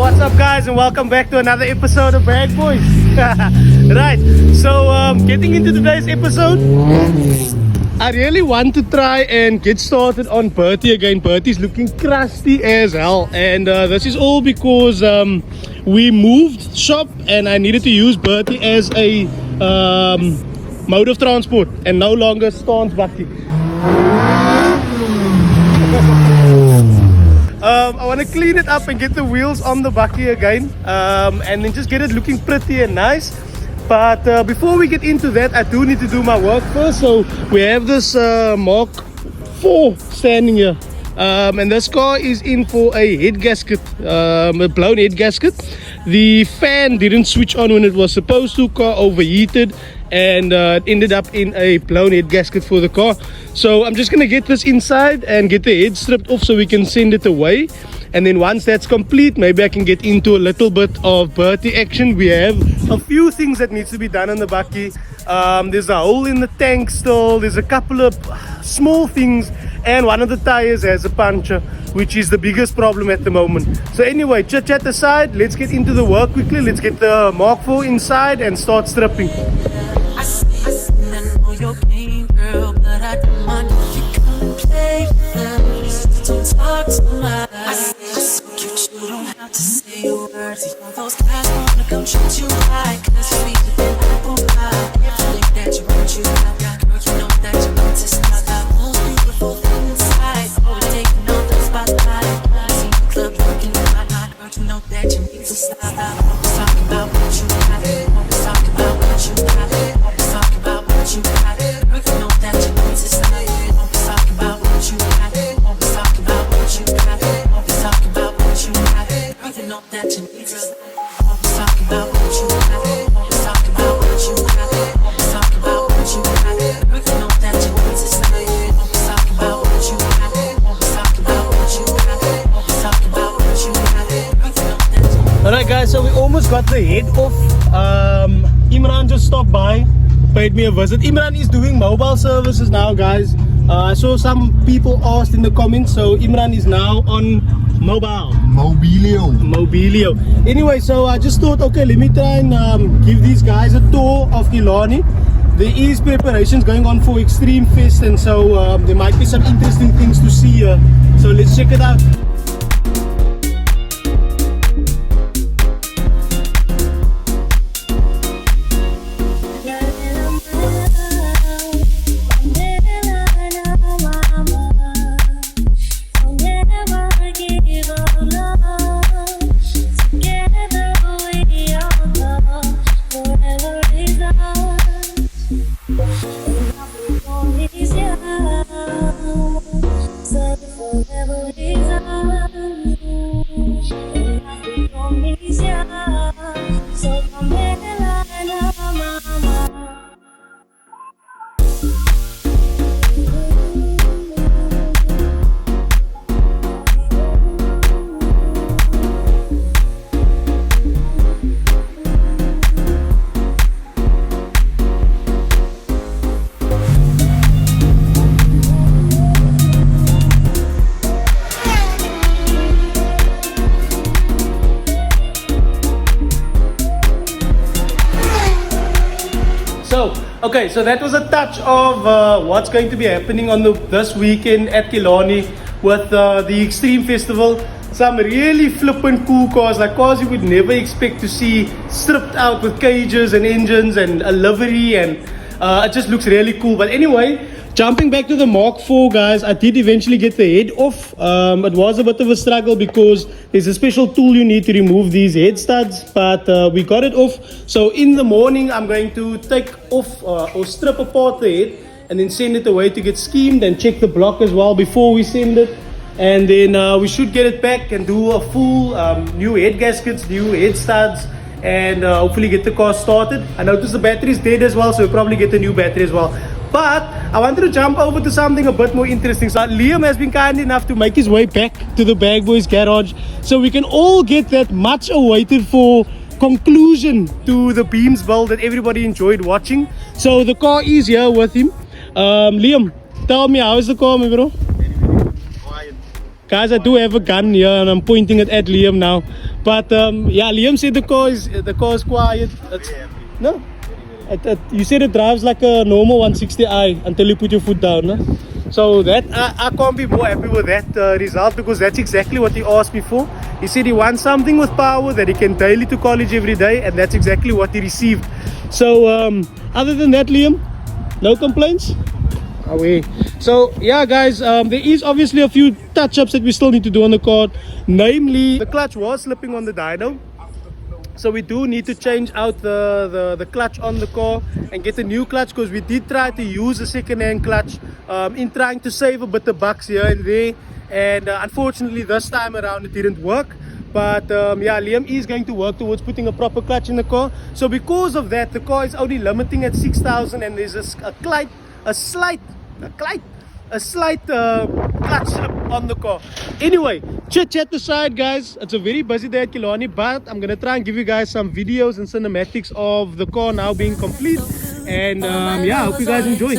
what's up guys, and welcome back to another episode of Bagboys. Right, so getting into today's episode, I really want to try and get started on Bertie again. Bertie's looking crusty as hell, and this is all because we moved shop and I needed to use Bertie as a mode of transport and no longer stance bakkie. I want to clean it up and get the wheels on the bakkie again, and then just get it looking pretty and nice. But before we get into that, I do need to do my work first. So we have this Mark 4 standing here, and this car is in for a head gasket, a blown head gasket. The fan didn't switch on when it was supposed to. Car overheated, and it ended up in a blown head gasket for the car. So I'm just gonna get this inside and get the head stripped off so we can send it away. And then once that's complete, maybe I can get into a little bit of Bertie action. We have a few things that needs to be done on the bakkie. There's a hole in the tank still, there's a couple of small things, and one of the tires has a puncture, which is the biggest problem at the moment. So anyway, chit chat aside, let's get into the work quickly. Let's get the Mark 4 inside and start stripping. I know your pain, girl, but I don't mind if you come and play. Don't talk to my eyes. You're so cute, you don't have to say a word. See all those guys wanna come treat you right, 'cause you're sweeter than apple pie. Everything that you want, you got. Girl, you know that you want to start. Got most beautiful thing inside. Always taking on the spotlight. I see the club looking at my eye. Girl, you know that you need to stop. Always talking about what you got. Always talking about what you got. Always talking about what you got. Girl, you know that you need to stop. Always talking about what you got. Always talking about what you got. Always talking about what you got. Girl, you know that you need to stop. Always talking about what you got. Always talking about what you got. Always talking about what you got. Girl, you know that you need to stop. Always talking about what you got. Always talking about what you got. Always talking about what you got. Girl, you know that you. Alright guys, so we almost got the head off. Imran just stopped by, paid me a visit. Imran is doing mobile services now, guys. I saw some people asked in the comments, so Imran is now on Mobilio. Anyway, so I just thought, okay, let me try and give these guys a tour of Killarney. There is preparations going on for Extreme Fest, and so there might be some interesting things to see here. So let's check it out. Okay, so that was a touch of what's going to be happening on this weekend at Killarney with the Extreme Festival. Some really flippin' cool cars, like cars you would never expect to see stripped out with cages and engines and a livery, and it just looks really cool. But anyway, jumping back to the Mark 4, guys, I did eventually get the head off. It was a bit of a struggle because there's a special tool you need to remove these head studs, but we got it off. So in the morning, I'm going to take off or strip apart the head and then send it away to get schemed, and check the block as well before we send it. And then we should get it back and do a full new head gaskets, new head studs, and hopefully get the car started. I noticed the battery is dead as well, so we'll probably get a new battery as well. But I wanted to jump over to something a bit more interesting. So Liam has been kind enough to make his way back to the Bagboys garage, so we can all get that much awaited for conclusion to the Beams build that everybody enjoyed watching. So the car is here with him. Liam, tell me, how is the car, my bro? Guys, I do have a gun here and I'm pointing it at Liam now. But yeah, Liam said the car is quiet. No? You said it drives like a normal 160i until you put your foot down. No? So that I can't be more happy with that result, because that's exactly what he asked me for. He said he wants something with power that he can daily to college every day, and that's exactly what he received. So other than that, Liam, no complaints? Away. So yeah guys, there is obviously a few touch-ups that we still need to do on the car. Namely, the clutch was slipping on the dyno, so we do need to change out the clutch on the car and get a new clutch, because we did try to use a second-hand clutch in trying to save a bit of bucks here and there, and unfortunately this time around it didn't work. But yeah, Liam is going to work towards putting a proper clutch in the car. So because of that, the car is only limiting at 6,000, and there's a slight clutch slip on the car. Anyway, chit chat aside guys, it's a very busy day at Killarney, but I'm gonna try and give you guys some videos and cinematics of the car now being complete, and yeah, I hope you guys enjoy.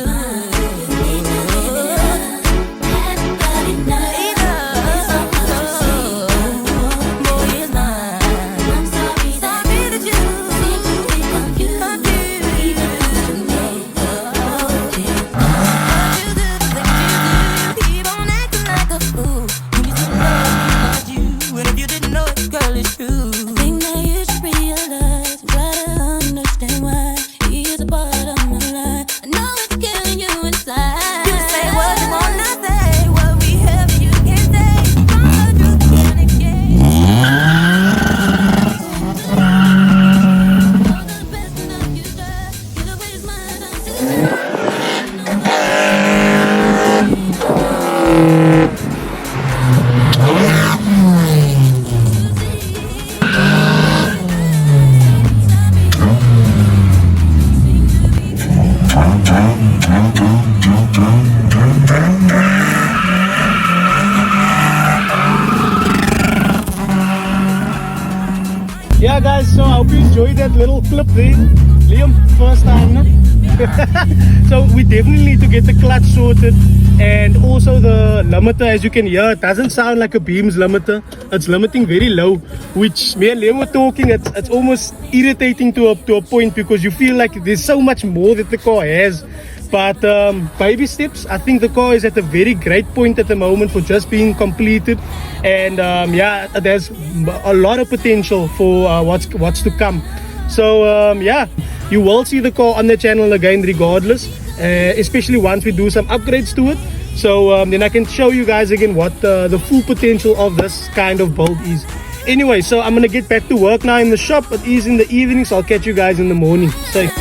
Yeah guys, so I hope you enjoyed that little clip there. Liam, first time, no? So we definitely need to get the clutch sorted, and also the limiter. As you can hear, it doesn't sound like a beams limiter. It's limiting very low, which me and Liam were talking, it's almost irritating to a point, because you feel like there's so much more that the car has. But baby steps. I think the car is at a very great point at the moment for just being completed, and yeah, there's a lot of potential for what's to come. So yeah, you will see the car on the channel again regardless, especially once we do some upgrades to it. So then I can show you guys again what the full potential of this kind of build is. Anyway, so I'm gonna get back to work now in the shop. It is in the evening, so I'll catch you guys in the morning. Safe.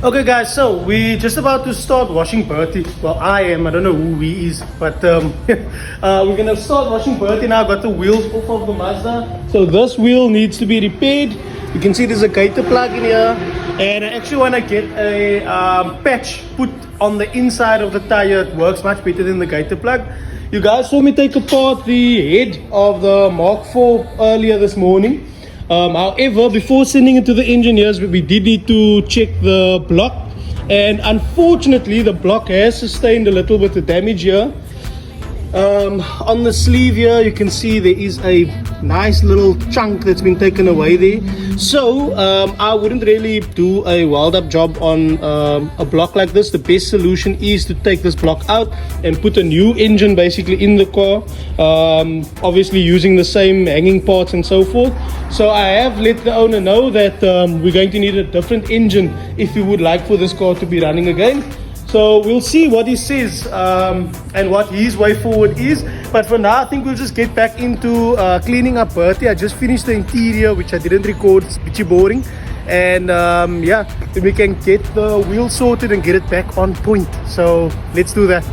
Okay guys, so we're just about to start washing Bertie. Well, I am, I don't know who he is, but we're gonna start washing Bertie now. I've got the wheels off of the Mazda, so this wheel needs to be repaired. You can see there's a gator plug in here, and I actually want to get a patch put on the inside of the tire. It works much better than the gator plug. You guys saw me take apart the head of the Mark IV earlier this morning. However, before sending it to the engineers, we did need to check the block, and unfortunately the block has sustained a little bit of damage here. On the sleeve here, you can see there is a nice little chunk that's been taken away there. So I wouldn't really do a weld up job on a block like this. The best solution is to take this block out and put a new engine basically in the car, obviously using the same hanging parts and so forth. So I have let the owner know that we're going to need a different engine if we would like for this car to be running again. So we'll see what he says and what his way forward is. But for now, I think we'll just get back into cleaning up Bertie. I just finished the interior, which I didn't record. It's pretty boring. And yeah, then we can get the wheel sorted and get it back on point. So let's do that.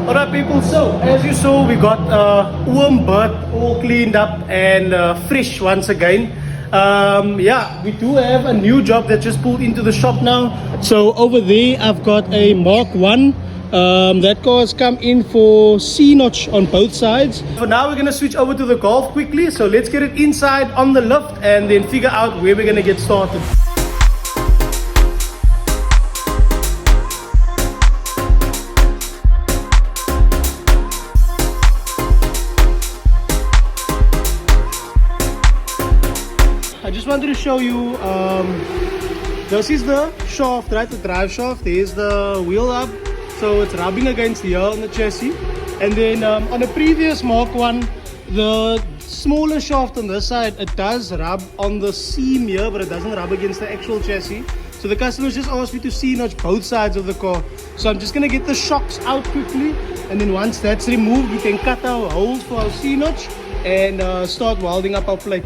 Alright people, so as you saw, we got warm bird all cleaned up and fresh once again. Yeah, we do have a new job that just pulled into the shop now. So over there I've got a Mark 1. That car has come in for C-notch on both sides. For now we're going to switch over to the Golf quickly. So let's get it inside on the lift and then figure out where we're going to get started. I just wanted to show you, this is the shaft, right, the drive shaft. There's the wheel hub, so it's rubbing against here on the chassis. And then on a previous Mark 1, the smaller shaft on this side, it does rub on the seam here, but it doesn't rub against the actual chassis. So the customers just asked me to C-notch both sides of the car. So I'm just going to get the shocks out quickly, and then once that's removed, we can cut our holes for our C-notch and start welding up our plate.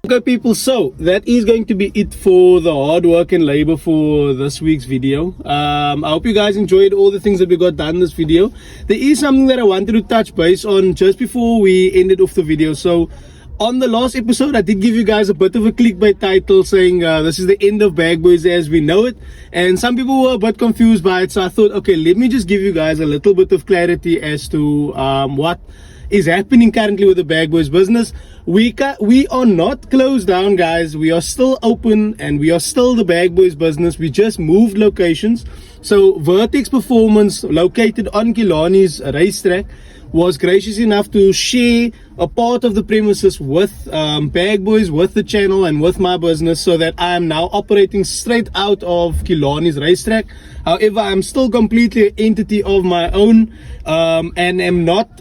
Okay people, so that is going to be it for the hard work and labor for this week's video. I hope you guys enjoyed all the things that we got done in this video. There is something that I wanted to touch base on just before we ended off the video. So On the last episode, I did give you guys a bit of a clickbait title saying this is the end of Bagboys as we know it, and some people were a bit confused by it, so I thought, okay, let me just give you guys a little bit of clarity as to what is happening currently with the Bagboys business. We are not closed down, guys. We are still open and we are still the Bagboys business. We just moved locations. So Vertex Performance, located on Killarney's racetrack, was gracious enough to share a part of the premises with Bagboys, with the channel and with my business, so that I am now operating straight out of Killarney's racetrack. However, I'm still completely an entity of my own, and am not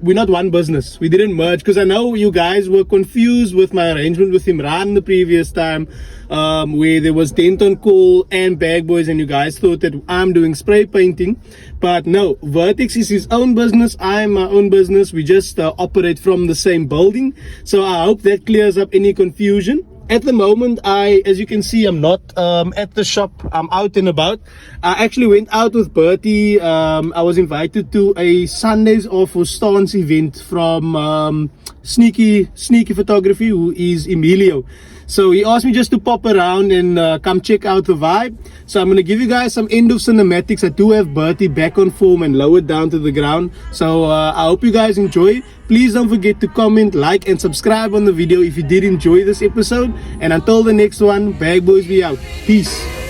we're not one business. We didn't merge, because I know you guys were confused with my arrangement with Imran the previous time, where there was Dent on Call and Bagboys, and you guys thought that I'm doing spray painting. But no, Vertex is his own business, I'm my own business. We just operate from the same building. So I hope that clears up any confusion. At the moment, as you can see, I'm not at the shop. I'm out and about. I actually went out with Bertie. I was invited to a Sundays Off for Stance event from Sneaky Photography, who is Emilio. So he asked me just to pop around and come check out the vibe. So I'm going to give you guys some end of cinematics. I do have Bertie back on form and lowered down to the ground. So I hope you guys enjoy. Please don't forget to comment, like and subscribe on the video if you did enjoy this episode. And until the next one, Bagboys, we out. Peace.